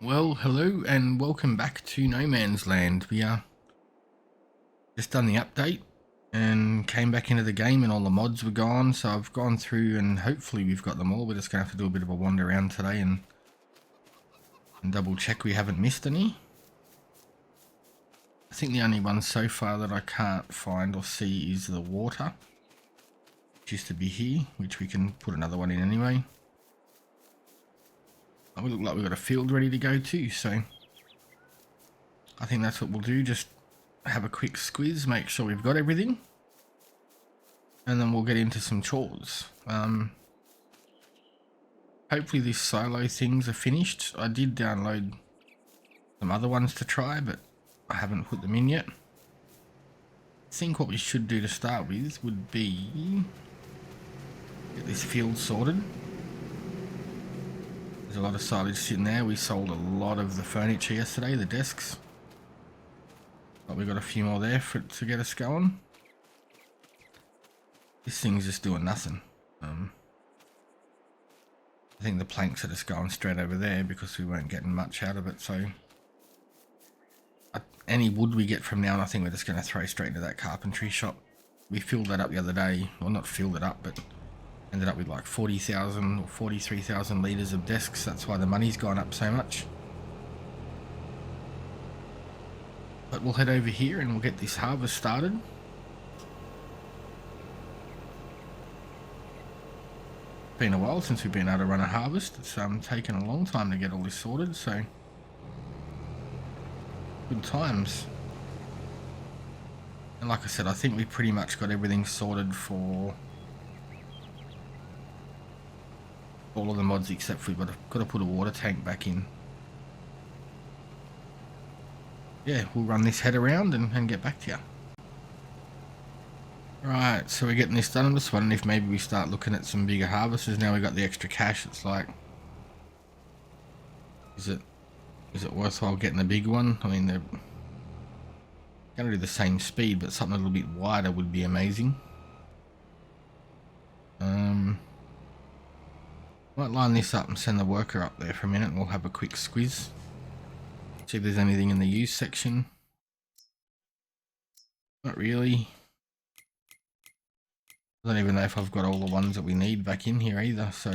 Well, hello and welcome back to No Man's Land. We just done the update and came back into the game and all the mods were gone, so I've gone through and hopefully we've got them all. We're just going to have to do a bit of a wander around today and double check we haven't missed any. I think the only one so far that I can't find or see is the water, which used to be here, which we can put another one in anyway. We look like we've got a field ready to go to, so I think that's what we'll do. Just have a quick squiz, make sure we've got everything, and then we'll get into some chores. Hopefully these silo things are finished. I did download some other ones to try, but I haven't put them in yet. I think what we should do to start with would be get this field sorted. There's a lot of silage sitting there. We sold a lot of the furniture yesterday, the desks. But we've got a few more there to get us going. This thing's just doing nothing. I think the planks are just going straight over there because we weren't getting much out of it. So any wood we get from now on, I think we're just going to throw straight into that carpentry shop. We filled that up the other day. Well, not filled it up, but ended up with like 40,000 or 43,000 litres of desks. That's why the money's gone up so much. But we'll head over here and we'll get this harvest started. Been a while since we've been able to run a harvest. It's taken a long time to get all this sorted, so good times. And like I said, I think we pretty much got everything sorted for all of the mods except for we've got to put a water tank back in. Yeah, we'll run this head around and get back to you. Right, so we're getting this done. I'm just wondering if maybe we start looking at some bigger harvesters now we got the extra cash. It's like, is it worthwhile getting a big one? I mean, they're going to do the same speed, but something a little bit wider would be amazing. Might line this up and send the worker up there for a minute and we'll have a quick squiz. See if there's anything in the use section. Not really. I don't even know if I've got all the ones that we need back in here either, so.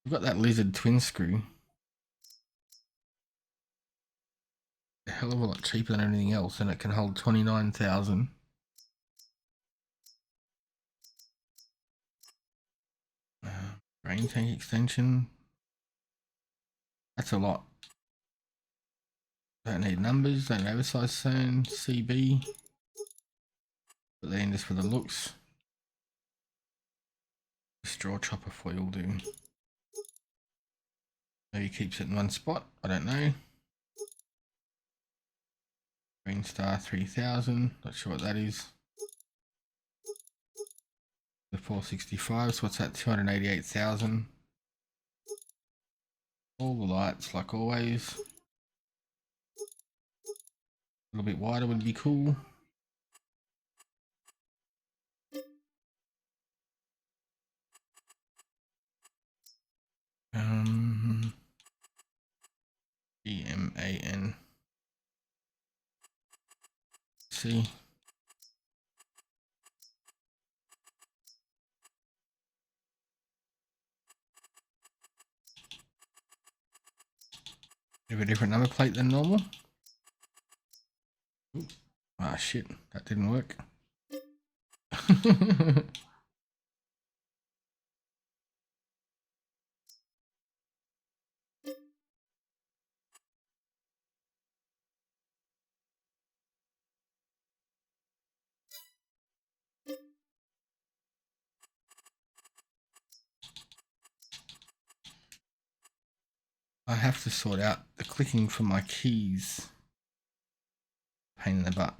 We've got that lizard twin screw. A hell of a lot cheaper than anything else, and it can hold 29,000. Grain tank extension. That's a lot. Don't need numbers, don't need oversized zone, CB. Put that in just for the looks. Straw chopper foil do. Maybe keeps it in one spot, I don't know. Green Star 3000, not sure what that is. The 465, so what's that, 288,000. All the lights like always. A little bit wider would be cool. EMAN. See. Have a different number plate than normal. Ah, shit, that didn't work. I have to sort out the clicking for my keys. Pain in the butt.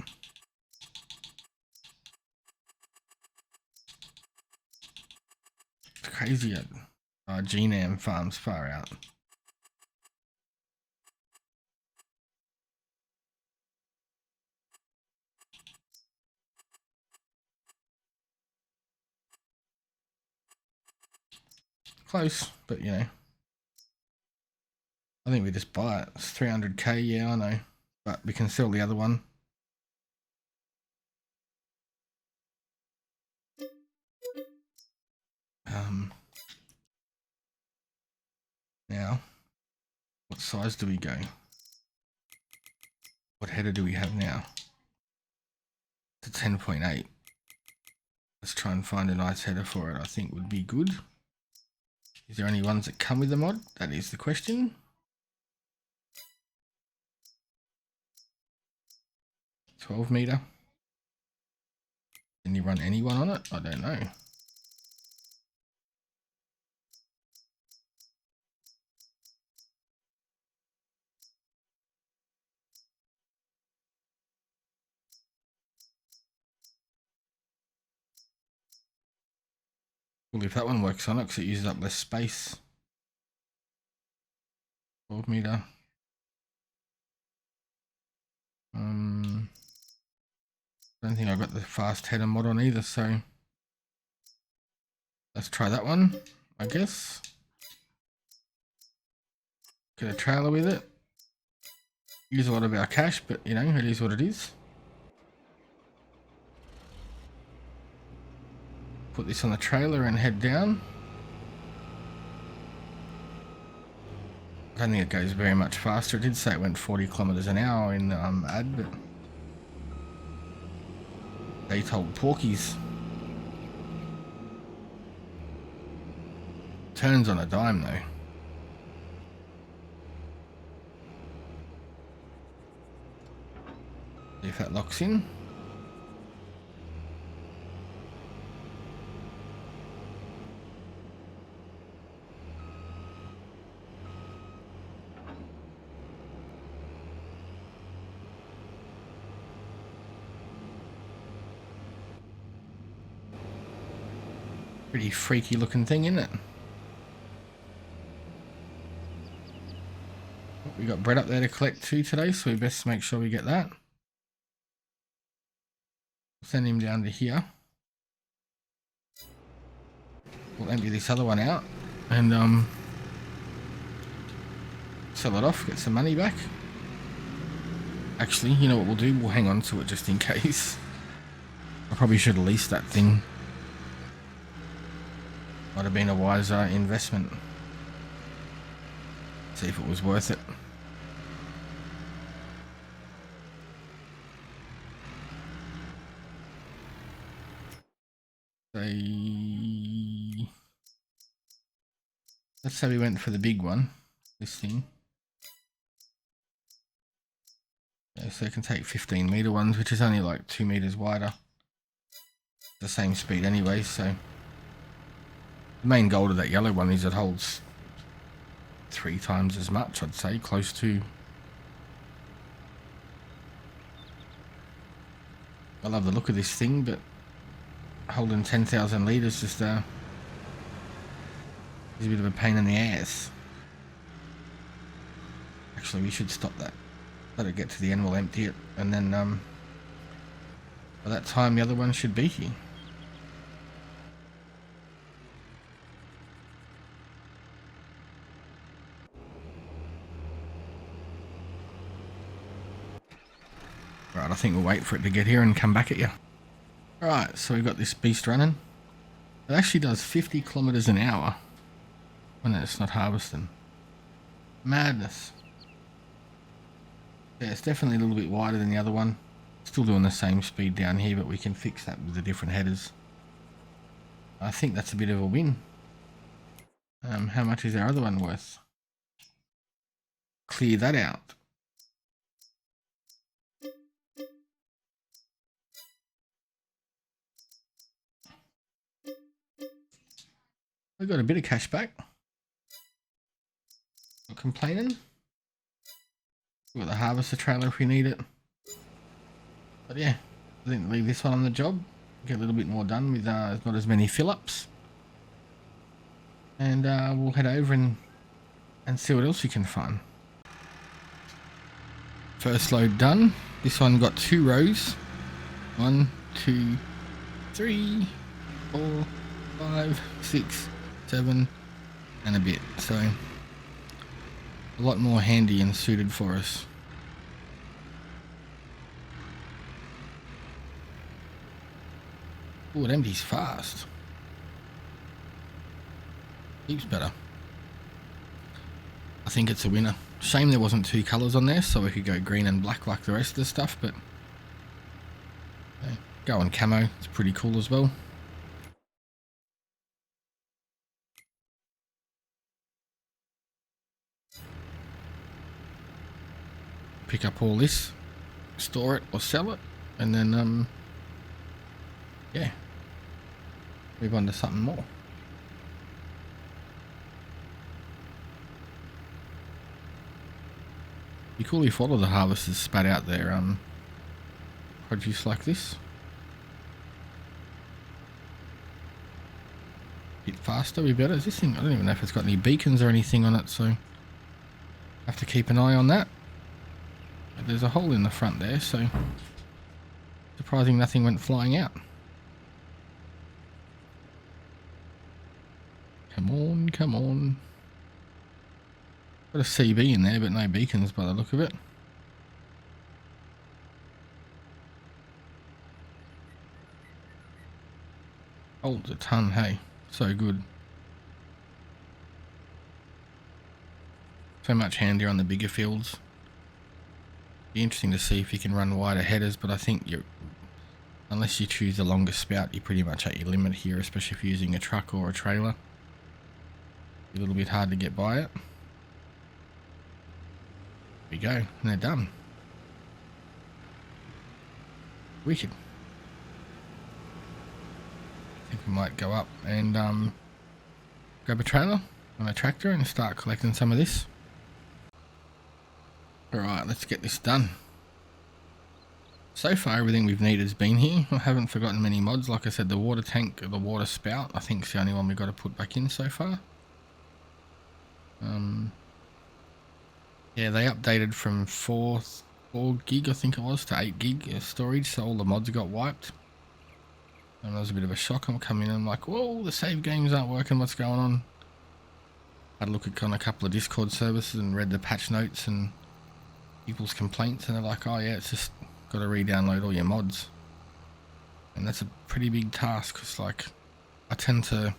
It's crazy at GNAM farms far out. Close, but you know. I think we just buy it. It's 300k, yeah, I know. But we can sell the other one. Now, what size do we go? What header do we have now? It's a 10.8. Let's try and find a nice header for it. I think would be good. Is there any ones that come with the mod? That is the question. 12 meter. Can you run anyone on it? I don't know. Well, if that one works on it, because it uses up less space. 12 meter. Don't think I've got the fast header mod on either, so let's try that one, I guess. Get a trailer with it. Use a lot of our cash, but you know, it is what it is. Put this on the trailer and head down. I don't think it goes very much faster. It did say it went 40 kilometers an hour in the ad, but they told porkies. Turns on a dime though. See if that locks in. Pretty freaky looking thing, isn't it? We got bread up there to collect too today, so we best make sure we get that. Send him down to here. We'll empty this other one out and sell it off, get some money back. Actually, you know what we'll do? We'll hang on to it just in case. I probably should have leased that thing. Might have been a wiser investment. See if it was worth it. Let's say we went for the big one, this thing. Okay, so it can take 15 meter ones, which is only like 2 meters wider. The same speed anyway, so the main goal of that yellow one is it holds 3 times as much, I'd say, close to. I love the look of this thing, but holding 10,000 litres just is a bit of a pain in the ass. Actually, we should stop that. Let it get to the end, we'll empty it, and then by that time the other one should be here. Right, I think we'll wait for it to get here and come back at you. Alright, so we've got this beast running. It actually does 50 kilometers an hour when it's not harvesting. Madness. Yeah, it's definitely a little bit wider than the other one. Still doing the same speed down here, but we can fix that with the different headers. I think that's a bit of a win. How much is our other one worth? Clear that out. We got a bit of cash back. Not complaining. We've got the harvester trailer if we need it. But yeah, I think leave this one on the job. Get a little bit more done with not as many fill-ups. And we'll head over and see what else we can find. First load done. This one got 2 rows. 1, 2, 3, 4, 5, 6, 7 and a bit. So a a lot more handy and suited for us. Oh, it empties fast. Heaps better. I think it's a winner. Shame there wasn't two colours on there, so we could go green and black like the rest of the stuff, but go on camo. It's pretty cool as well. Pick up all this, store it or sell it, and then yeah, move on to something more. Be cool if all of the harvesters spat out their produce like this. Bit faster, be better. Is this thing? I don't even know if it's got any beacons or anything on it, so have to keep an eye on that. But there's a hole in the front there, so surprising nothing went flying out. Come on, come on. Got a CB in there, but no beacons by the look of it. Holds a ton, hey. So good. So much handier on the bigger fields. Be interesting to see if you can run wider headers, but I think unless you choose the longest spout, you're pretty much at your limit here, especially if you're using a truck or a trailer. A little bit hard to get by it. There we go, and they're done. Wicked. I think we might go up and grab a trailer and a tractor and start collecting some of this. Alright, let's get this done. So far everything we've needed has been here. I haven't forgotten many mods. Like I said, the water tank, the water spout, I think is the only one we've got to put back in so far. Yeah, they updated from 4 gig, I think it was, to 8 gig of storage, so all the mods got wiped. And that was a bit of a shock. I'm coming in, I'm like, whoa, the save games aren't working, what's going on? Had a look at on a couple of Discord services and read the patch notes and people's complaints, and they're like, oh yeah, it's just got to re-download all your mods. And that's a pretty big task, because like, I tend to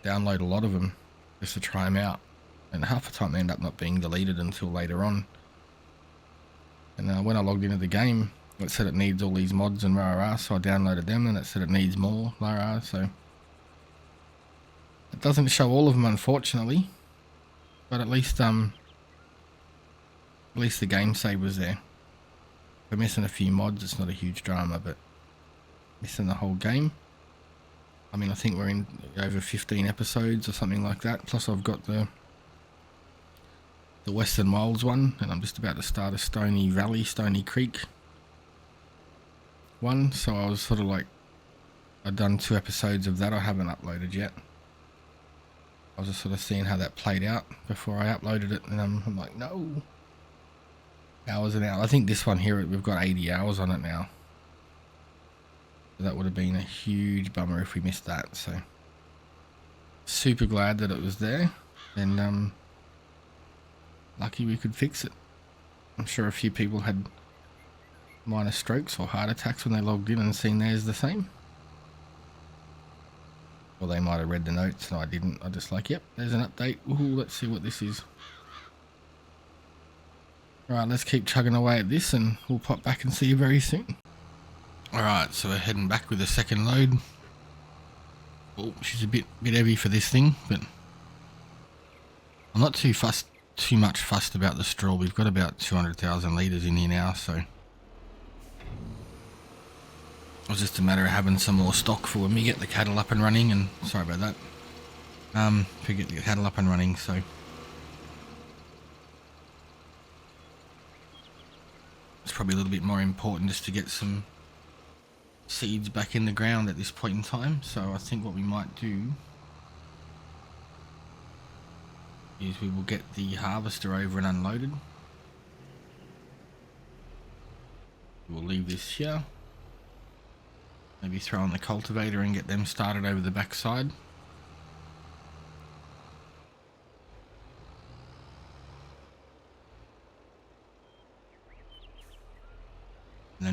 download a lot of them just to try them out. And half the time they end up not being deleted until later on. And when I logged into the game, it said it needs all these mods and rah, so I downloaded them, and it said it needs more rah, so it doesn't show all of them, unfortunately, but at least the game save was there. We're missing a few mods. It's not a huge drama, but missing the whole game. I mean, I think we're in over 15 episodes or something like that, plus I've got the Western Wilds one, and I'm just about to start a Stony Creek one, so I was sort of like, I've done 2 episodes of that I haven't uploaded yet. I was just sort of seeing how that played out before I uploaded it, and I'm like, no. Hours and hours. I think this one here, we've got 80 hours on it now. So that would have been a huge bummer if we missed that, so super glad that it was there, and lucky we could fix it. I'm sure a few people had minor strokes or heart attacks when they logged in and seen theirs the same. Or they might have read the notes and I didn't. I just like, yep, there's an update. Ooh, let's see what this is. Alright, let's keep chugging away at this and we'll pop back and see you very soon. Alright, so we're heading back with the second load. Oh, she's a bit heavy for this thing, but I'm not too much fussed about the straw. We've got about 200,000 litres in here now, so it was just a matter of having some more stock for when we get the cattle up and running, and sorry about that. If we get the cattle up and running, so it's probably a little bit more important just to get some seeds back in the ground at this point in time. So I think what we might do is we will get the harvester over and unloaded. We'll leave this here. Maybe throw on the cultivator and get them started over the backside.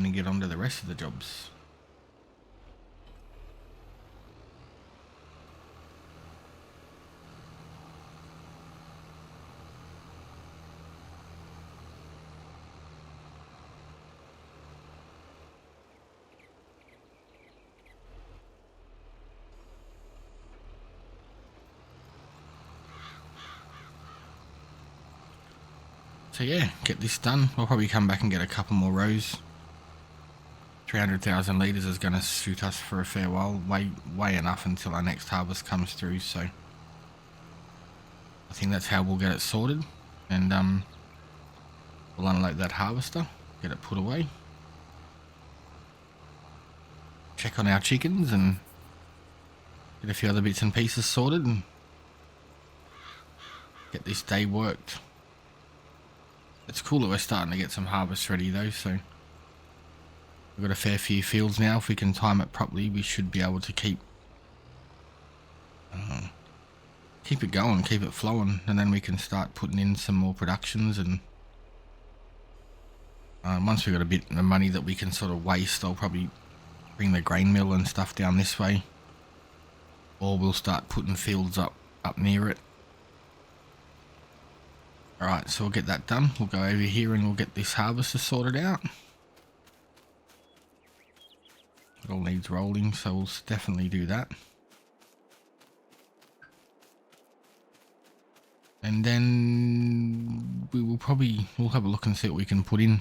then get on to the rest of the jobs. So yeah, get this done. We'll probably come back and get a couple more rows. 300,000 litres is going to suit us for a fair while, way enough until our next harvest comes through. So I think that's how we'll get it sorted, and we'll unload that harvester, get it put away, check on our chickens, and get a few other bits and pieces sorted, and get this day worked. It's cool that we're starting to get some harvest ready though, so we've got a fair few fields now. If we can time it properly, we should be able to keep it going, keep it flowing, and then we can start putting in some more productions. And once we've got a bit of money that we can sort of waste, I'll probably bring the grain mill and stuff down this way, or we'll start putting fields up near it. Alright, so we'll get that done. We'll go over here and we'll get this harvester sorted out. It all needs rolling, so we'll definitely do that. And then we'll have a look and see what we can put in.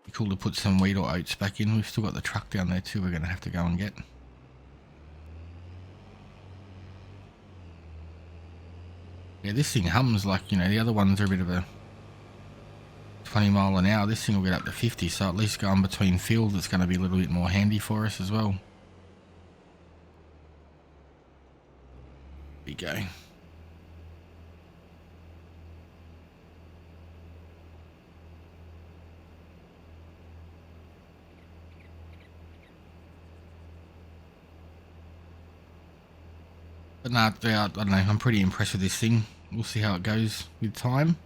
Be cool to put some wheat or oats back in. We've still got the truck down there too we're going to have to go and get. Yeah, this thing hums like, you know, the other ones are a bit of a 20 mile an hour. This thing will get up to 50, so at least going between fields it's going to be a little bit more handy for us as well. Here we go. But no, I don't know, I'm pretty impressed with this thing. We'll see how it goes with time.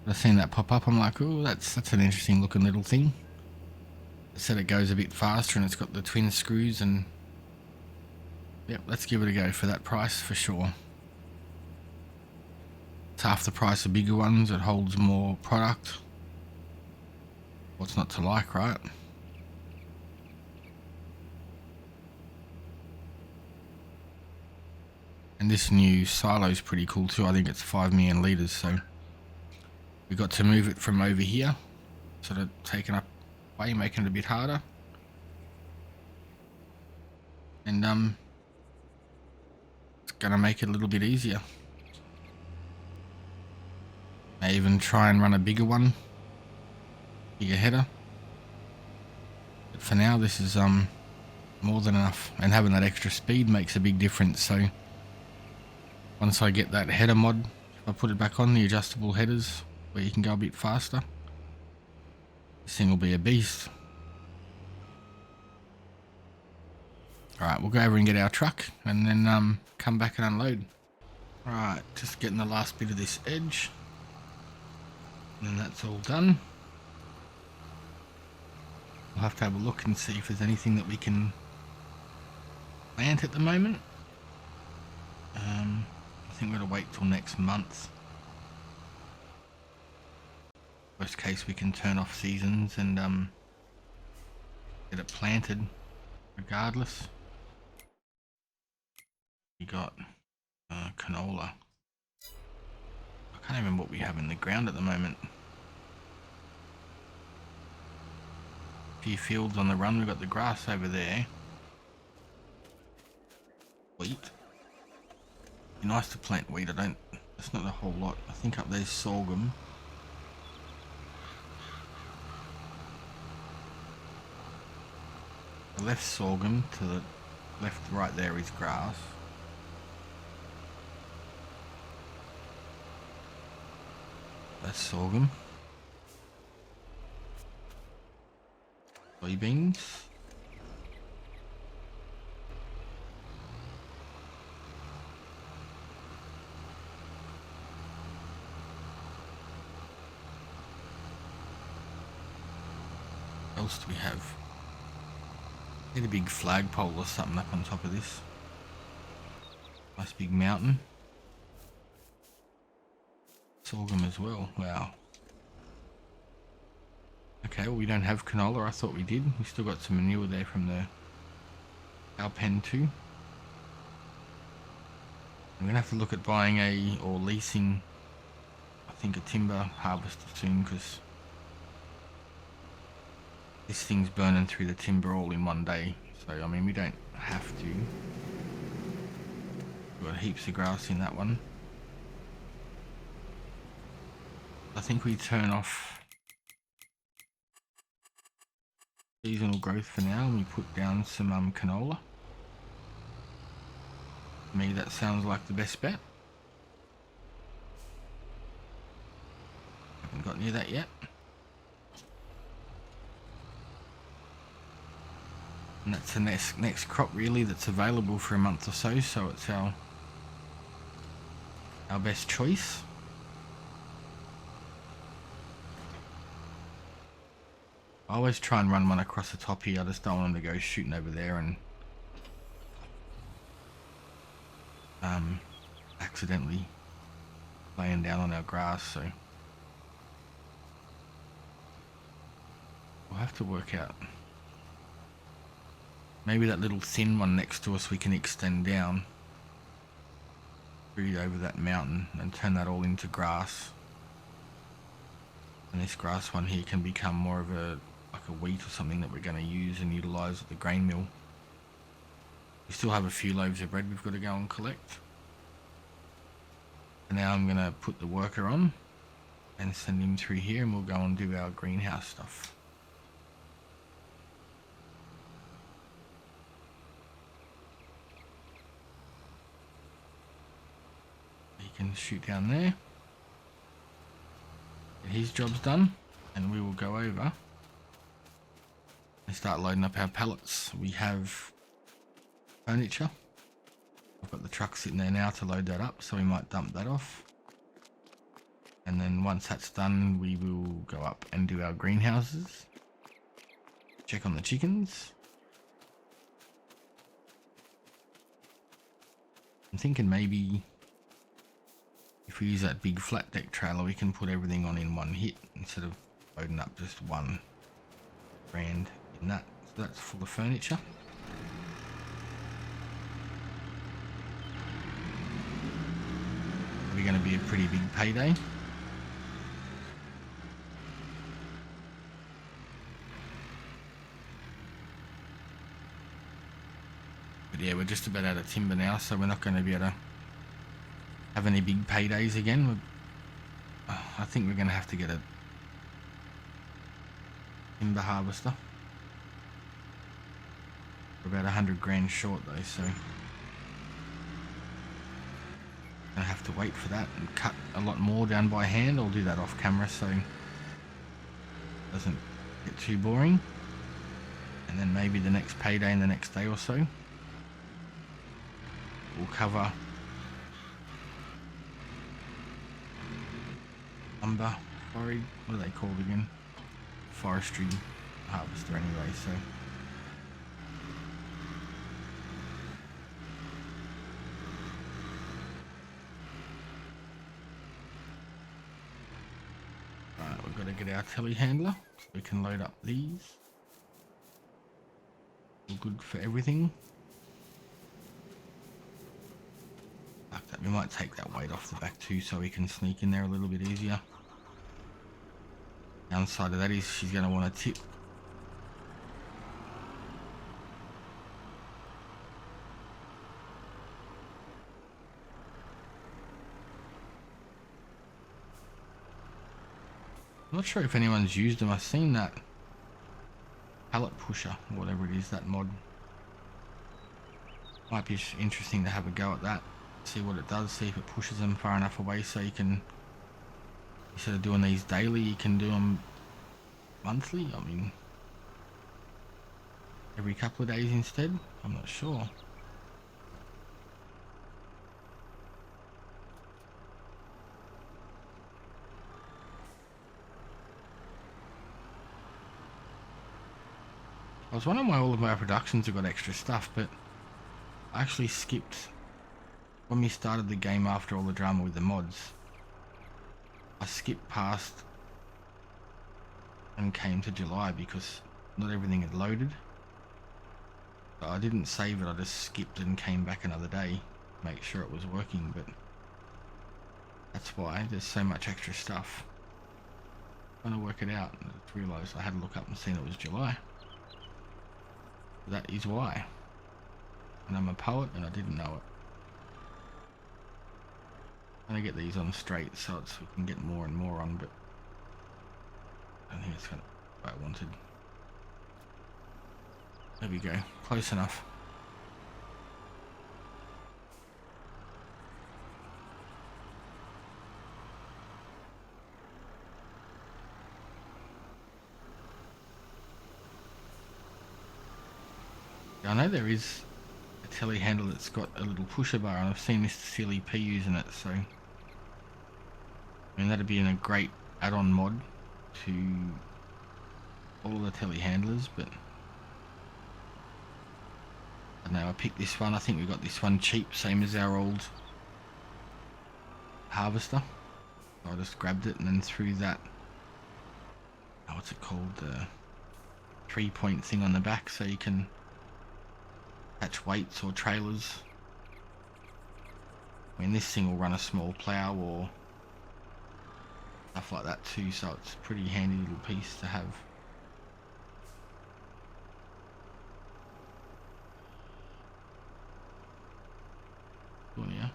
I've seen that pop up, I'm like, oh, that's an interesting looking little thing. I said it goes a bit faster and it's got the twin screws, and yep, let's give it a go for that price for sure. It's half the price of bigger ones, it holds more product. What's not to like, right? And this new silo is pretty cool too. I think it's 5 million litres, so we got to move it from over here, sort of taking up way, making it a bit harder. And it's gonna make it a little bit easier. May even try and run a bigger one, bigger header. But for now, this is more than enough, and having that extra speed makes a big difference. So once I get that header mod, if I put it back on, the adjustable headers where you can go a bit faster, this thing will be a beast. Alright, we'll go over and get our truck and then come back and unload. Alright, just getting the last bit of this edge, and then that's all done. We'll have to have a look and see if there's anything that we can plant at the moment. I think we're going to wait till next month. Worst case, we can turn off seasons and get it planted regardless. We got canola. I can't remember what we have in the ground at the moment. A few fields on the run. We've got the grass over there. Wheat. Be nice to plant wheat. That's not a whole lot. I think up there's sorghum. The left sorghum, to the left, right there is grass. That's sorghum. Soybeans. else do we have? Need a big flagpole or something up on top of this. Nice big mountain. Sorghum as well. Wow. Okay, well we don't have canola. I thought we did. We still got some manure there from the cow pen too. I'm gonna have to look at buying or leasing, I think, a timber harvester soon, because this thing's burning through the timber all in one day. So I mean, we don't have to. We've got heaps of grass in that one. I think we turn off seasonal growth for now and we put down some canola. To me, that sounds like the best bet. Haven't got near that yet. And that's the next crop really that's available for a month or so, so it's our best choice. I always try and run one across the top here. I just don't want them to go shooting over there and accidentally laying down on our grass, so we'll have to work out. Maybe that little thin one next to us we can extend down through over that mountain and turn that all into grass. And this grass one here can become more of like a wheat or something that we're going to use and utilise at the grain mill. We still have a few loaves of bread we've got to go and collect. And now I'm going to put the worker on and send him through here and we'll go and do our greenhouse stuff. He can shoot down there. Get his job's done and we will go over and start loading up our pallets. We have furniture. I've got the truck sitting there now to load that up, so we might dump that off. And then once that's done, we will go up and do our greenhouses. Check on the chickens. I'm thinking maybe if we use that big flat deck trailer, we can put everything on in one hit instead of loading up just one brand in that. So that's full of furniture. Probably going to be a pretty big payday. But yeah, we're just about out of timber now, so we're not going to be able to have any big paydays again. I think we're going to have to get a timber harvester. We're about 100 grand short though, so I have to wait for that and cut a lot more down by hand. I'll do that off camera so it doesn't get too boring. And then maybe the next payday in the next day or so we'll cover lumber, what are they called again? Forestry harvester anyway, so right, we've got to get our telehandler so we can load up these. All good for everything. Like that, we might take that weight off the back too so we can sneak in there a little bit easier. Downside of that is she's going to want to tip. I'm not sure if anyone's used them. I've seen that pallet pusher, or whatever it is, that mod. Might be interesting to have a go at that, see what it does, see if it pushes them far enough away so you can, instead of doing these daily, you can do them monthly. I mean, every couple of days instead. I'm not sure. I was wondering why all of my productions have got extra stuff, but I actually skipped when we started the game after all the drama with the mods. I skipped past and came to July because not everything had loaded. So I didn't save it, I just skipped and came back another day to make sure it was working, but that's why there's so much extra stuff. Trying to work it out and I just realised I had to look up and seen it was July. That is why. And I'm a poet and I didn't know it. I'm gonna get these on straight so we can get more and more on, but I think it's kind of what I wanted. There we go, close enough. I know there is a telehandler that's got a little pusher bar, and I've seen Mr. Silly P using it, so I mean that'd be a great add-on mod to all the telehandlers, but I don't know, I picked this one. I think we got this one cheap, same as our old harvester. So I just grabbed it and then threw that, what's it called, the 3-point thing on the back so you can attach weights or trailers. I mean this thing will run a small plough or stuff like that too, so it's a pretty handy little piece to have. Yeah.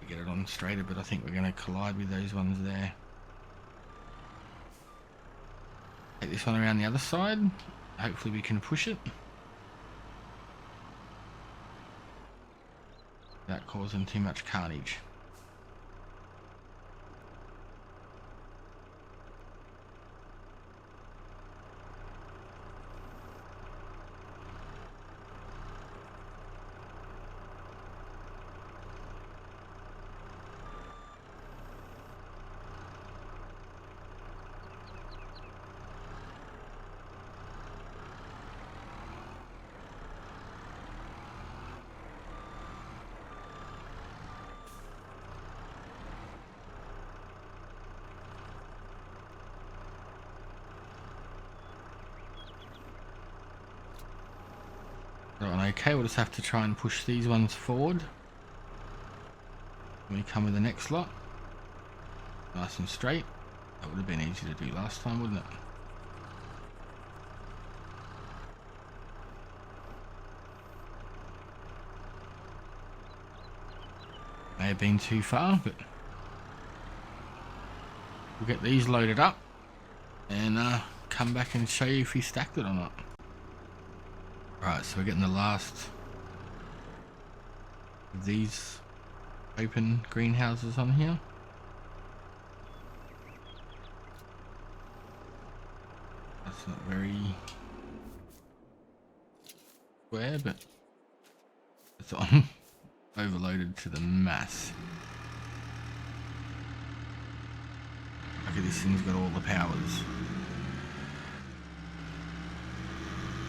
Get it on straighter, but I think we're going to collide with those ones there. Take this one around the other side. Hopefully we can push it without causing too much carnage. Okay, we'll just have to try and push these ones forward when we come with the next lot. Nice and straight. That would have been easy to do last time, wouldn't it? May have been too far, but we'll get these loaded up and come back and show you if we stacked it or not. Right, so we're getting the last of these open greenhouses on here. That's not very square, but it's on. Overloaded to the mass. Look at this thing's got all the powers.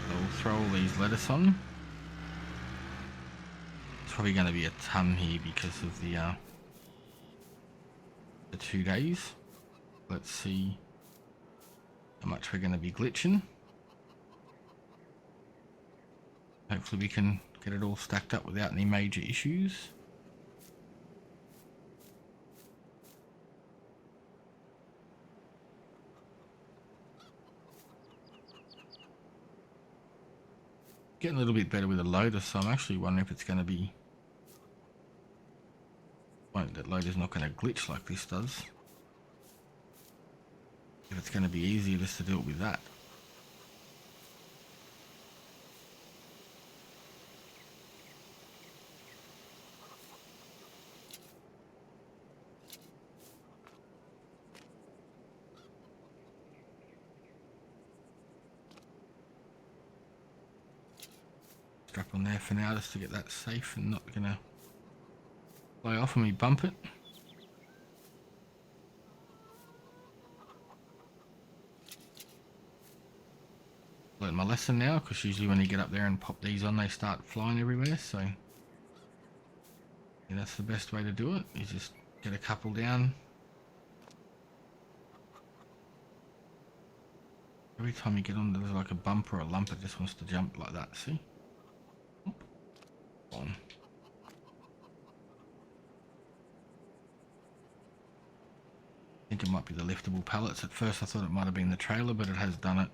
We'll throw all these lettuce on. It's probably going to be a ton here because of the 2 days. Let's see how much we're going to be glitching. Hopefully we can get it all stacked up without any major issues. Getting a little bit better with the loader, so I'm actually wondering if it's going to be... Well, that loader's not going to glitch like this does. If it's going to be easier just to do it with that. Strap on there for now just to get that safe and not gonna fly off when we bump it. learned my lesson now, because usually when you get up there and pop these on, they start flying everywhere. So yeah, that's the best way to do it. You just get a couple down. Every time you get on, there's like a bump or a lump, it just wants to jump like that. See? On. I think it might be the liftable pallets. At first I thought it might have been the trailer, but it has done it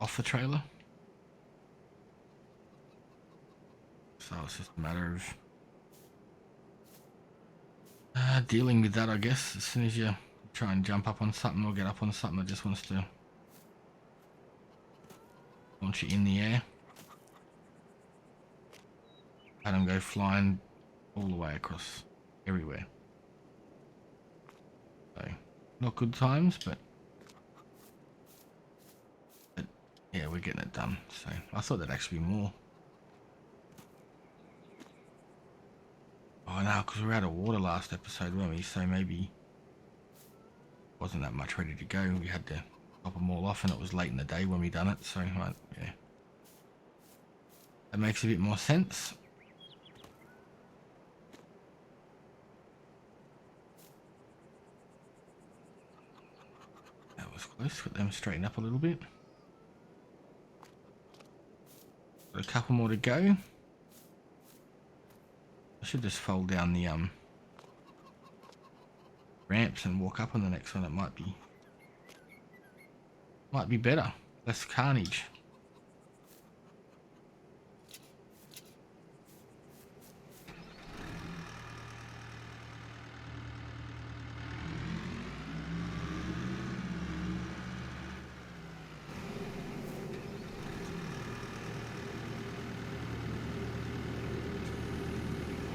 off the trailer. So it's just a matter of dealing with that, I guess. As soon as you try and jump up on something or get up on something that just wants to launch you in the air, had them go flying all the way across everywhere. So not good times, but yeah, we're getting it done. So I thought there'd actually be more. Oh no, because we were out of water last episode, weren't we? So maybe wasn't that much ready to go. We had to top them all off, and it was late in the day when we done it. So yeah, that makes a bit more sense. That was close. Got them straightened up a little bit. Got a couple more to go. I should just fold down the ramps and walk up on the next one. It might be better. Less carnage.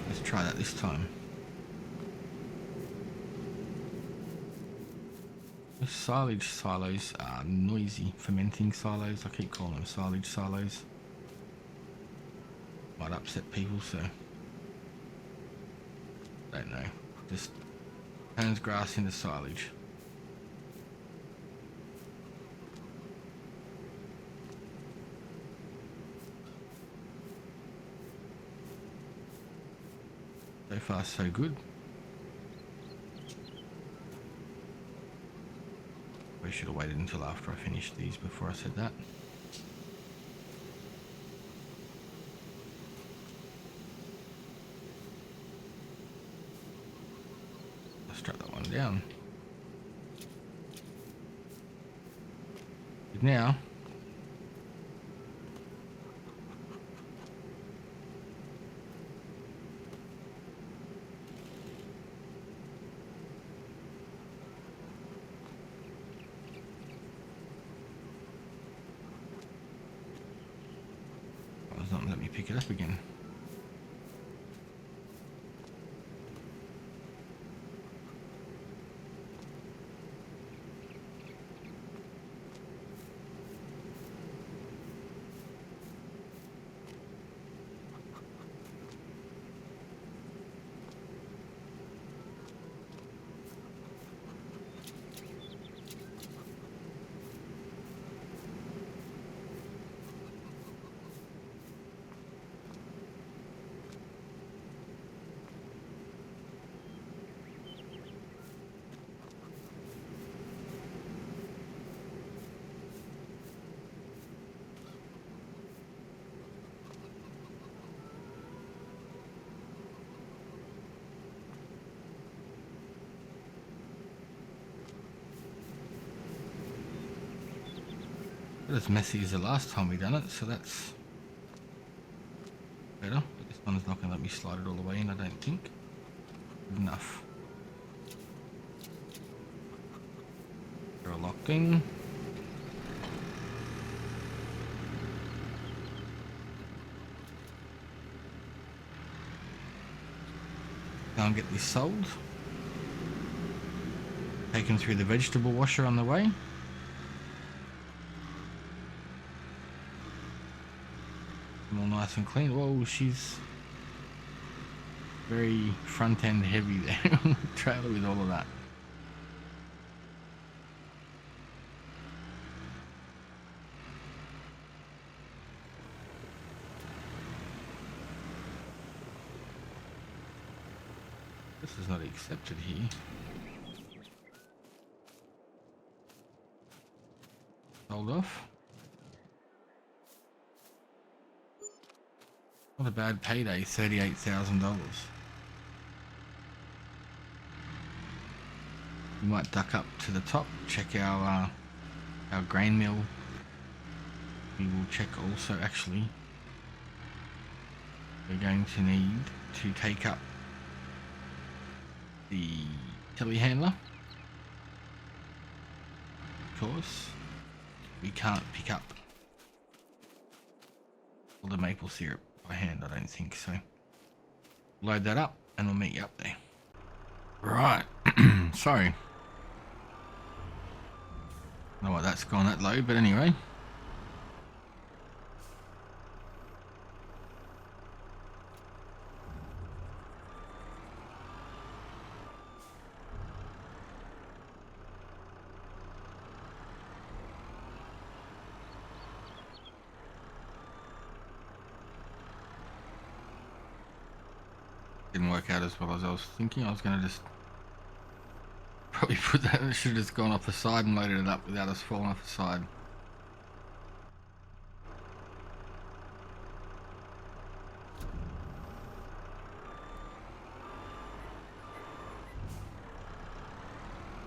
Let's try that this time. The silage silos are noisy. Fermenting silos. I keep calling them silage silos. Might upset people, so don't know. Just turns grass into silage. So far, so good. I should have waited until after I finished these before I said that. I'll strap that one down. But now, it's not letting me pick it up again. Not as messy as the last time we done it, so that's better. But this one's not going to let me slide it all the way in, I don't think. Good enough. They're all locked in. Go and get this sold. Taken through the vegetable washer on the way. All nice and clean. Whoa, she's very front end heavy there on the trailer with all of that. This is not accepted here. Hold off. Not a bad payday, $38,000. We might duck up to the top, check our grain mill. We will check also, actually, we're going to need to take up the telehandler. Of course, we can't pick up all the maple syrup by hand, I don't think so. Load that up and we'll meet you up there. Right, sorry. I don't know why that's gone that low, but anyway. Didn't work out as well as I was thinking. I was going to just probably put that, it should have just gone off the side and loaded it up without us falling off the side.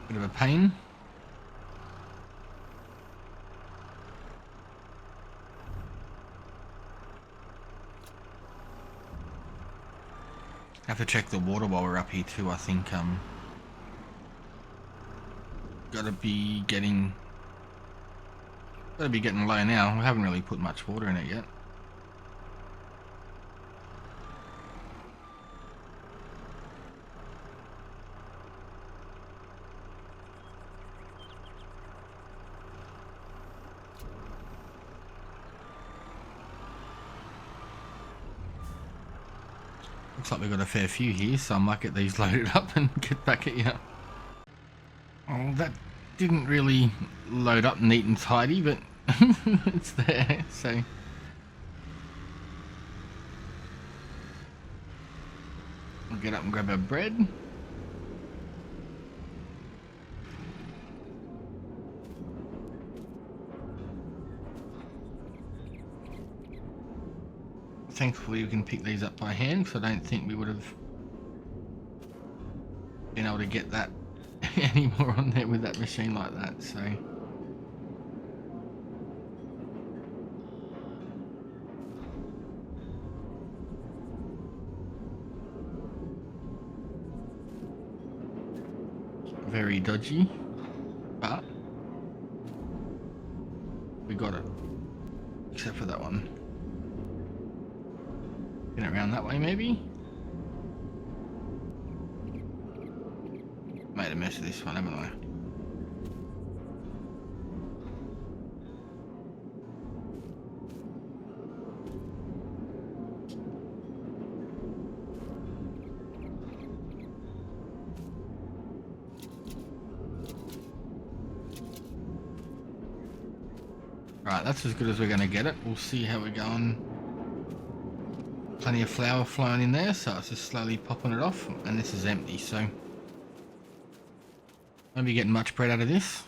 Bit of a pain. Have to check the water while we're up here too, I think. Gotta be getting low now. We haven't really put much water in it yet. Looks like we've got a fair few here, so I might get these loaded up and get back at you. Oh, that didn't really load up neat and tidy, but it's there, so. We'll get up and grab our bread. Thankfully we can pick these up by hand, because I don't think we would have been able to get that anymore on there with that machine like that, so. Very dodgy, but we got it, except for that one. Get it around that way maybe? Made a mess of this one, haven't I? Right, that's as good as we're going to get it. We'll see how we're going. Plenty of flour flowing in there, so it's just slowly popping it off, and this is empty, so won't be getting much bread out of this.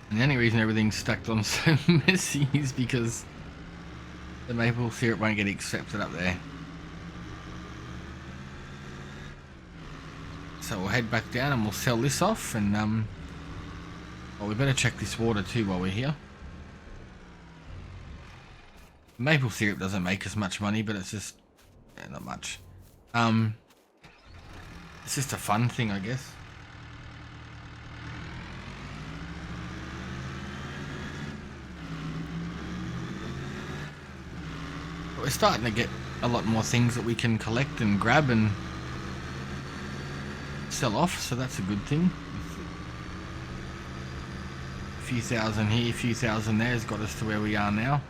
And the only reason everything's stacked on so messy is because the maple syrup won't get accepted up there. So we'll head back down and we'll sell this off, and well, we better check this water too while we're here. Maple syrup doesn't make us much money, but it's just, yeah, not much. It's just a fun thing, I guess. But we're starting to get a lot more things that we can collect and grab and sell off, so that's a good thing. A few thousand here, a few thousand there has got us to where we are now.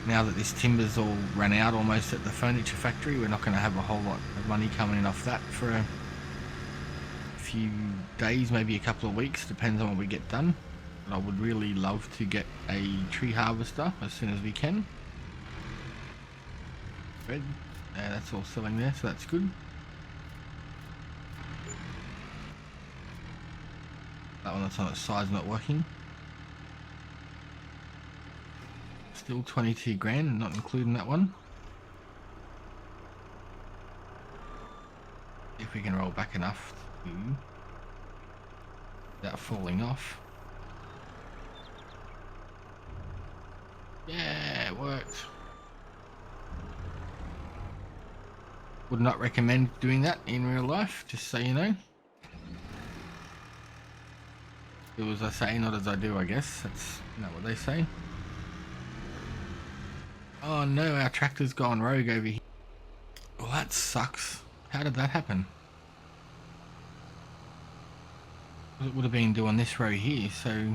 Now that this timber's all run out almost at the furniture factory, we're not going to have a whole lot of money coming in off that for a few days, maybe a couple of weeks, depends on what we get done. But I would really love to get a tree harvester as soon as we can. Bread. Yeah, that's all selling there, so that's good. That one that's on its side's not working. Still 22 grand, not including that one. If we can roll back enough to without falling off. Yeah, it worked. Would not recommend doing that in real life, just so you know. Do as I say, not as I do, I guess. That's not what they say. Oh no, our tractor's gone rogue over here. Well, that sucks. How did that happen? It would have been doing this row here, so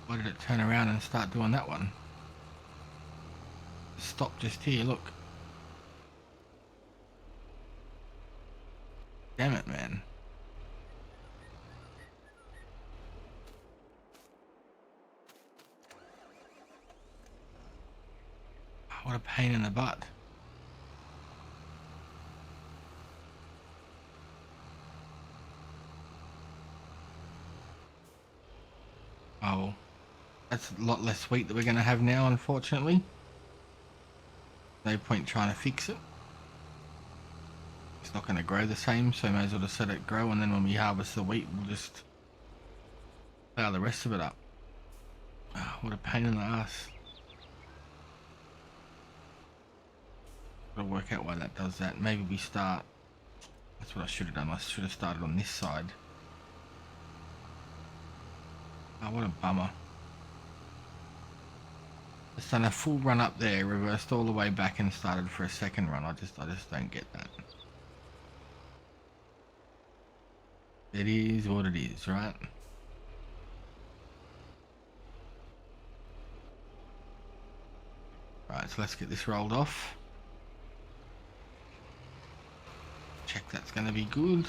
why did it turn around and start doing that one? Stop just here, look. Damn it, man. What a pain in the butt. Oh, that's a lot less wheat that we're going to have now, unfortunately. No point trying to fix it. It's not going to grow the same, so may as well just let it grow, and then when we harvest the wheat, we'll just plow the rest of it up. Oh, what a pain in the ass. Gotta work out why that does that. Maybe we start... That's what I should have done. I should have started on this side. Oh, what a bummer. Just done a full run up there, reversed all the way back and started for a second run. I just don't get that. It is what it is, right? Right, so let's get this rolled off. Check that's going to be good.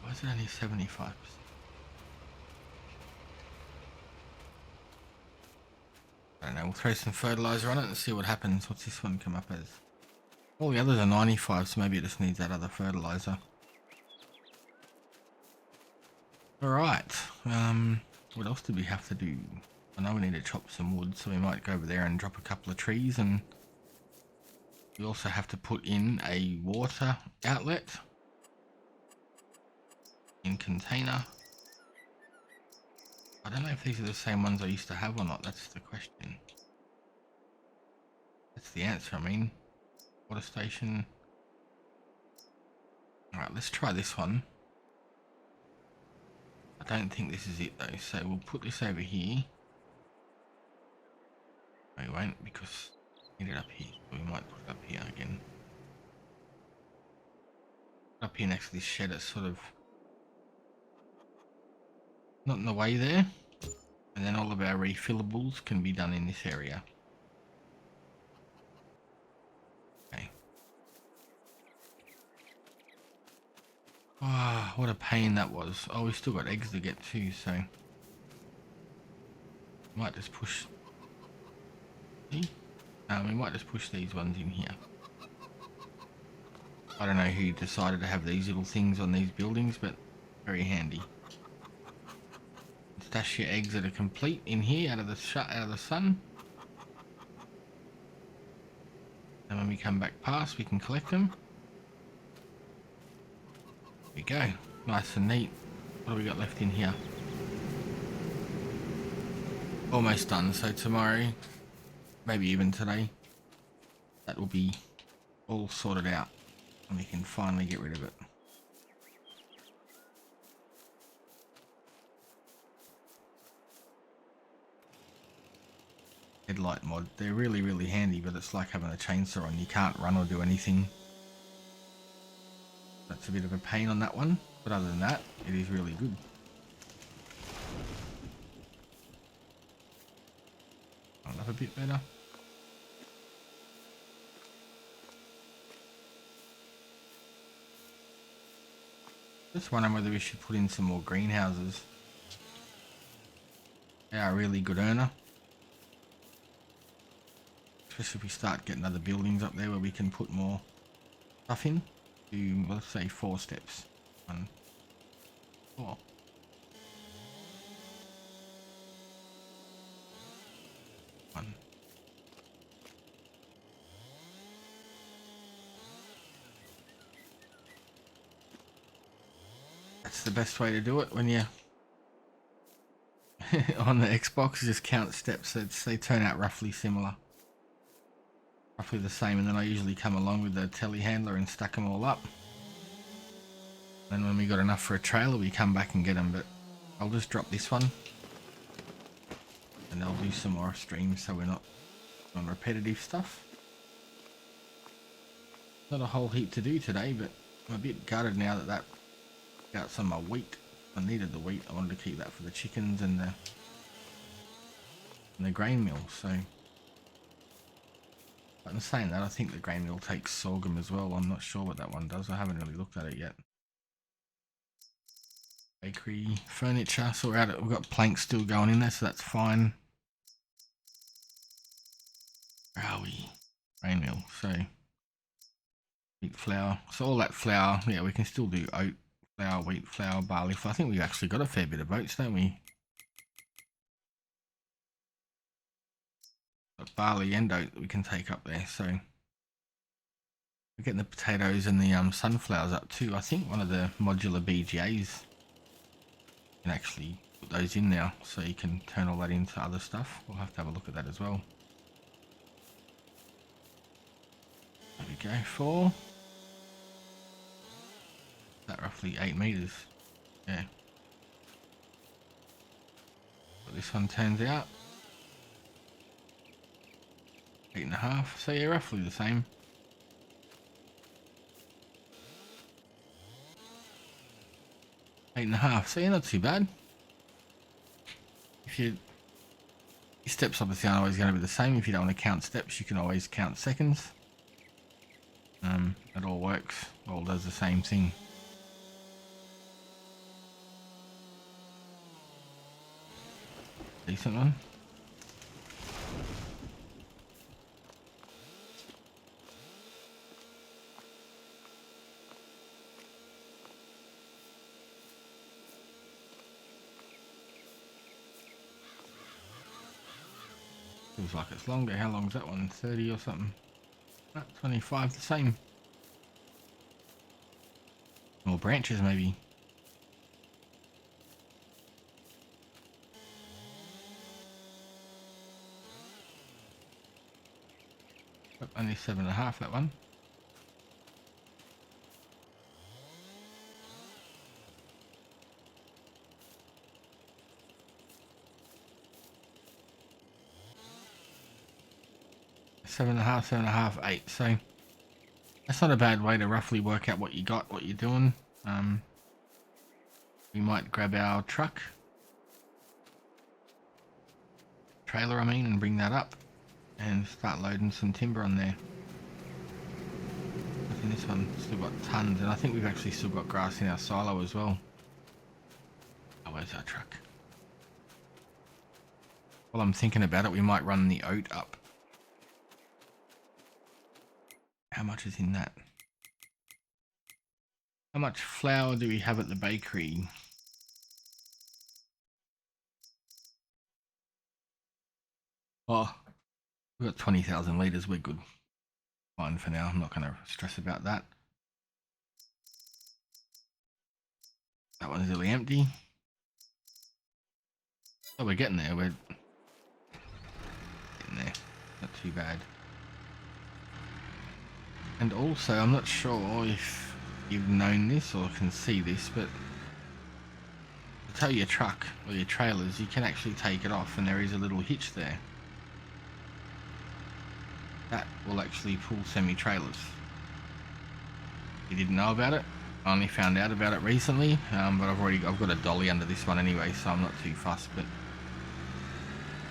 Why is it only 75%? I don't know, we'll throw some fertilizer on it and see what happens. What's this one come up as? All the others are 95, so maybe it just needs that other fertilizer. Alright, what else did we have to do? I know we need to chop some wood, so we might go over there and drop a couple of trees, and we also have to put in a water outlet in container. I don't know if these are the same ones I used to have or not, that's the question. That's the answer, I mean. Water station. Alright, let's try this one. I don't think this is it though, so we'll put this over here. No, we won't, because we need it up here. We might put it up here again. Up here next to this shed, it's sort of not in the way there. And then all of our refillables can be done in this area. Okay. Ah, oh, what a pain that was. Oh, we still got eggs to get too, so might just push. See? We might just push these ones in here. I don't know who decided to have these little things on these buildings, but very handy. Stash your eggs that are complete in here out of the sun. And when we come back past, we can collect them. There we go. Nice and neat. What have we got left in here? Almost done. So tomorrow, maybe even today, that will be all sorted out and we can finally get rid of it. Headlight mod. They're really, really handy, but it's like having a chainsaw on. You can't run or do anything. That's a bit of a pain on that one, but other than that, it is really good. I'll have a bit better. Just wondering whether we should put in some more greenhouses. They are a really good earner. especially if we start getting other buildings up there where we can put more stuff in. Do, let's say 4 steps. 1, 4. 1. That's the best way to do it when you're on the Xbox. Just count steps. They turn out roughly similar. Roughly the same, and then I usually come along with the telehandler and stack them all up. And when we got enough for a trailer, we come back and get them. But I'll just drop this one, and I'll do some more streams so we're not on repetitive stuff. Not a whole heap to do today, but I'm a bit gutted now that got some of my wheat. I needed the wheat. I wanted to keep that for the chickens and the grain mill. So. But in saying that, I think the grain mill takes sorghum as well. I'm not sure what that one does. I haven't really looked at it yet. Bakery, furniture. So we've got planks still going in there, so that's fine. Where are we? Grain mill. So wheat flour. So all that flour, yeah, we can still do oat flour, wheat flour, barley flour. I think we've actually got a fair bit of oats, don't we? Barley and oat that we can take up there, so we're getting the potatoes and the sunflowers up too. I think one of the modular BGAs can actually put those in now, so you can turn all that into other stuff. We'll have to have a look at that as well. There we go. 4. That roughly 8 meters. Yeah. But this one turns out 8.5, so yeah, roughly the same. 8.5, so yeah, not too bad. If your steps obviously aren't always going to be the same. If you don't want to count steps, you can always count seconds. It all works, all does the same thing. Decent one. Feels like it's longer. How long's that one? 30 or something? 25, the same. More branches maybe. Oh, only 7.5 that one. Seven and a half, 8. So that's not a bad way to roughly work out what you got, what you're doing. We might grab our trailer, and bring that up and start loading some timber on there. I think this one still got tons, and I think we've actually still got grass in our silo as well. Oh, where's our truck? While I'm thinking about it, we might run the oat up. How much is in that? How much flour do we have at the bakery? Oh, we've got 20,000 litres. We're good. Fine for now. I'm not going to stress about that. That one's really empty. Oh, we're getting there. We're getting there. Not too bad. And also, I'm not sure if you've known this or can see this, but to tow your truck or your trailers, you can actually take it off, and there is a little hitch there. That will actually pull semi-trailers. You didn't know about it? I only found out about it recently, but I've got a dolly under this one anyway, so I'm not too fussed. But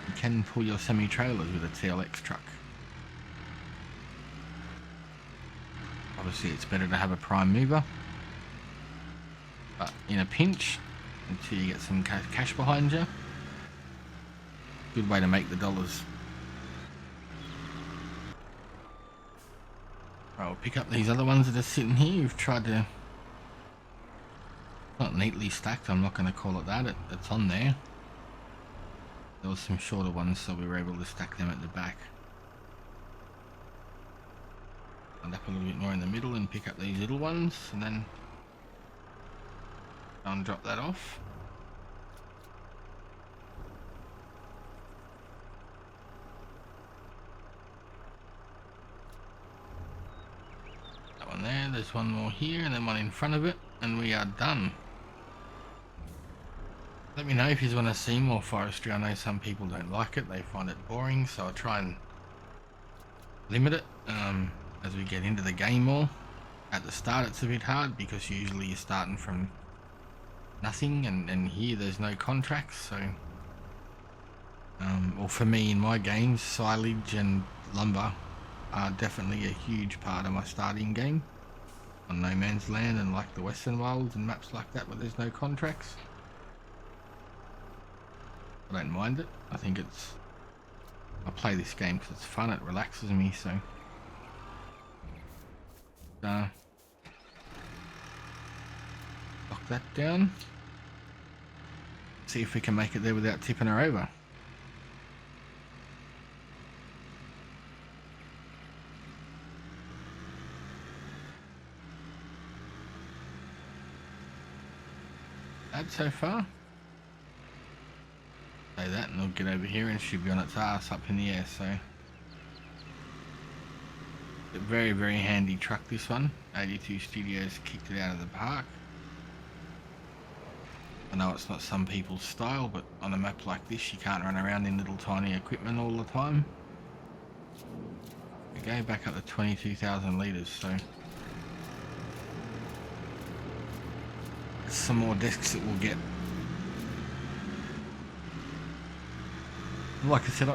you can pull your semi-trailers with a TLX truck. Obviously, it's better to have a prime mover, but in a pinch, until you get some cash behind you, good way to make the dollars. I'll pick up these other ones that are sitting here. We've tried to, not neatly stacked, I'm not going to call it that, it's on there. There was some shorter ones, so we were able to stack them at the back. End up a little bit more in the middle and pick up these little ones, and then go and drop that off. That one there, there's one more here, and then one in front of it, and we are done. Let me know if you want to see more forestry. I know some people don't like it, they find it boring, so I'll try and limit it as we get into the game more. At the start it's a bit hard because usually you're starting from nothing, and here there's no contracts, so well, for me in my games, silage and lumber are definitely a huge part of my starting game on No Man's Land and like the Western Wilds and maps like that where there's no contracts. I don't mind it. I think I play this game because it's fun, it relaxes me, so lock that down. See if we can make it there without tipping her over. Bad so far. Say that and it'll get over here and she'll be on its ass up in the air, so a very, very handy truck, this one. 82 Studios kicked it out of the park. I know it's not some people's style, but on a map like this you can't run around in little tiny equipment all the time. Okay, back up to 22,000 litres, so some more desks that we'll get. Like I said,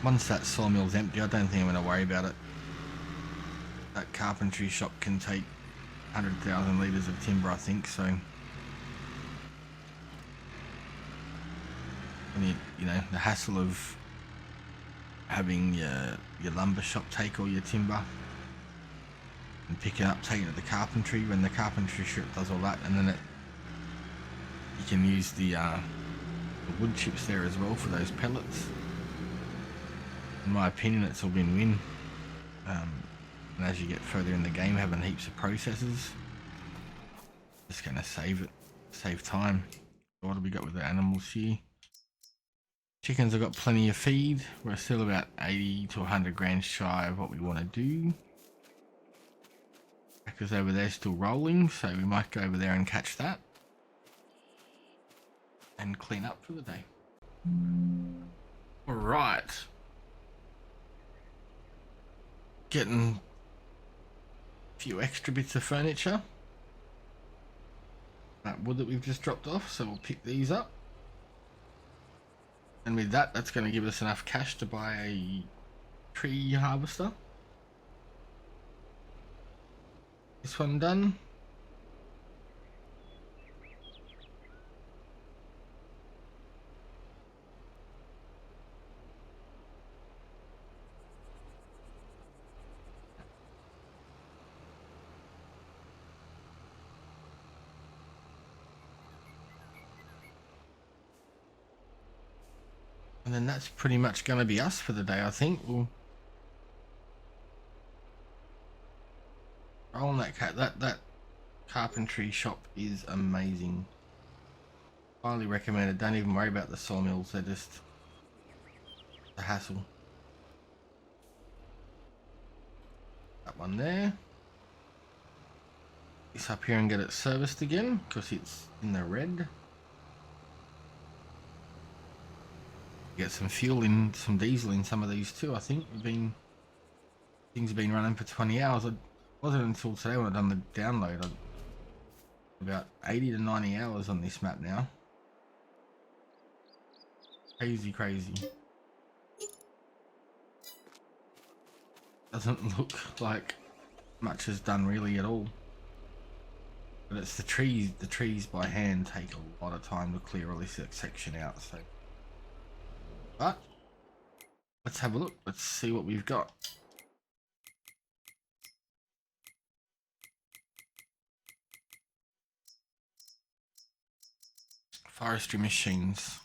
once that sawmill's empty, I don't think I'm going to worry about it. That carpentry shop can take 100,000 litres of timber, I think, so you know, the hassle of having your lumber shop take all your timber and pick it up, take it to the carpentry, when the carpentry shop does all that, and then you can use the wood chips there as well for those pellets. In my opinion, it's a win-win. And as you get further in the game, having heaps of processes, just going to save time. What have we got with the animals here? Chickens have got plenty of feed. We're still about 80 to 100 grand shy of what we want to do. Tractor's over there still rolling, so we might go over there and catch that and clean up for the day. All right, getting a few extra bits of furniture, that wood that we've just dropped off, so we'll pick these up, and with that, that's going to give us enough cash to buy a tree harvester. This one done. And then that's pretty much going to be us for the day, I think. We'll roll on that carpentry shop is amazing. Highly recommended. Don't even worry about the sawmills, they're just a hassle. That one there. This up here and get it serviced again because it's in the red. Get some fuel in, some diesel in some of these too. I think things have been running for 20 hours. It wasn't until today when I done the download. About 80 to 90 hours on this map now. Crazy. Doesn't look like much is done really at all. But it's the trees by hand take a lot of time to clear all this section out, so. But let's have a look. Let's see what we've got. forestry machines.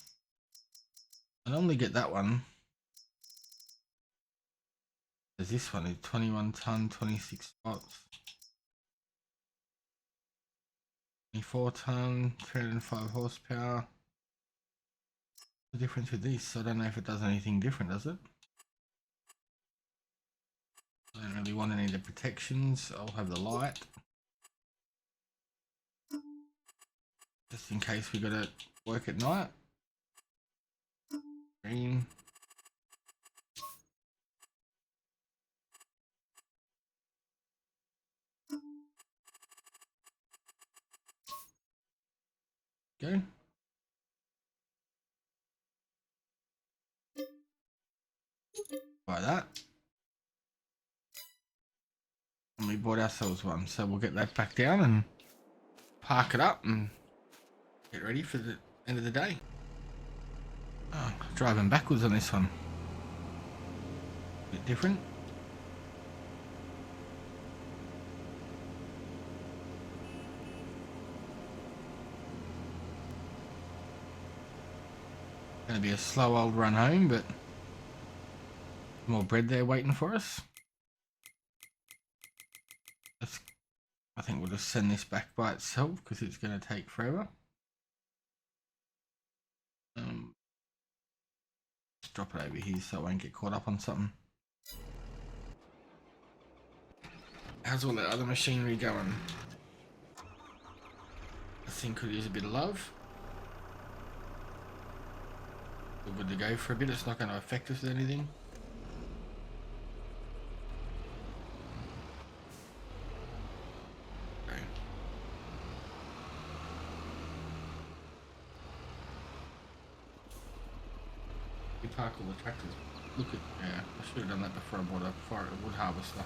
I normally get that one. There's this one, is 21 ton, 26 spots. 24 ton, 305 horsepower. The difference with this, I don't know if it does anything different, does it? I don't really want any of the protections. I'll have the light. Just in case we gotta work at night. Green. Go. Like that. And we bought ourselves one, so we'll get that back down and park it up and get ready for the end of the day. Oh, driving backwards on this one. Bit different. Gonna be a slow old run home, but more bread there waiting for us. I think we'll just send this back by itself because it's going to take forever. Just drop it over here so I won't get caught up on something. How's all that other machinery going? I think could use a bit of love. We're good to go for a bit. It's not going to affect us with anything. Okay. We park all the tractors. Look at, yeah, I should have done that before I bought a wood harvester.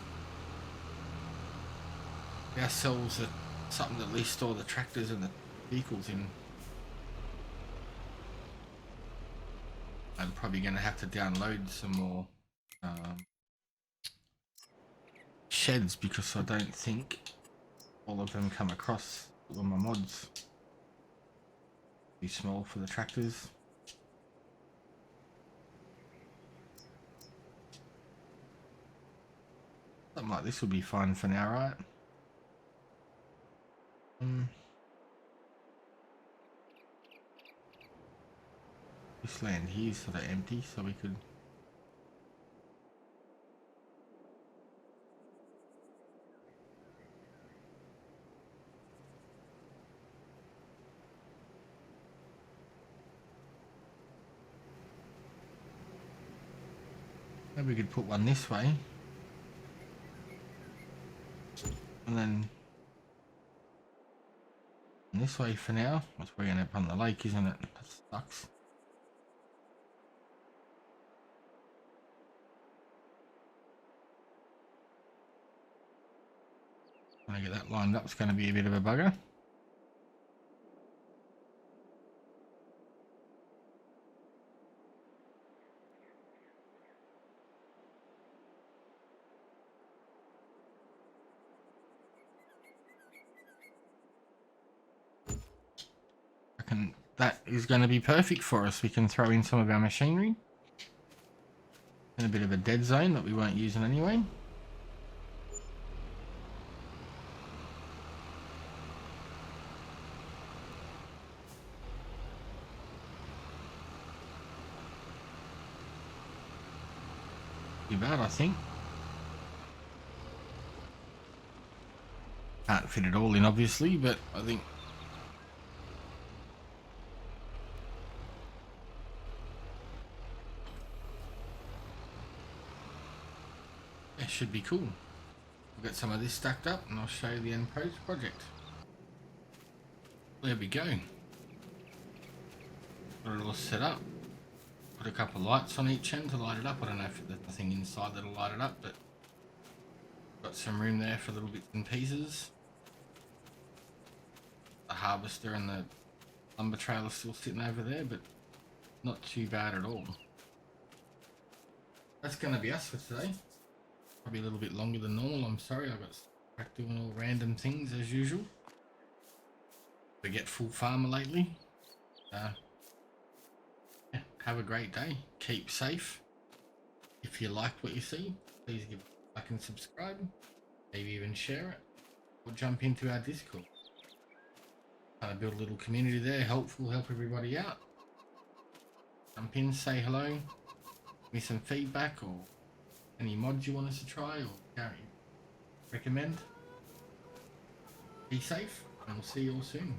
Ourselves something to at least store the tractors and the vehicles in. I'm probably going to have to download some more sheds because I don't think all of them come across all my mods. Too small for the tractors. Something like this would be fine for now, right? This land here is sort of empty, so we could maybe we could put one this way and then this way for now. That's where we're gonna end up on the lake, isn't it? That sucks. When I get that lined up, it's going to be a bit of a bugger. I reckon that is going to be perfect for us. We can throw in some of our machinery in a bit of a dead zone that we weren't using anyway. Too bad, I think. Can't fit it all in, obviously, but I think it should be cool. We'll get some of this stacked up and I'll show you the end project. There we go. Got it all set up. Put a couple of lights on each end to light it up. I don't know if there's nothing inside that'll light it up, but got some room there for little bits and pieces. The harvester and the lumber trailer still sitting over there, but not too bad at all. That's going to be us for today. Probably a little bit longer than normal. I'm sorry, I've got back doing all random things as usual. Forget full farmer lately. Yeah, have a great day. Keep safe. If you like what you see, please give a like and subscribe. Maybe even share it. Or jump into our Discord. Kind of build a little community there. Help everybody out. Jump in, say hello. Give me some feedback or any mods you want us to try or recommend. Be safe, and we'll see you all soon.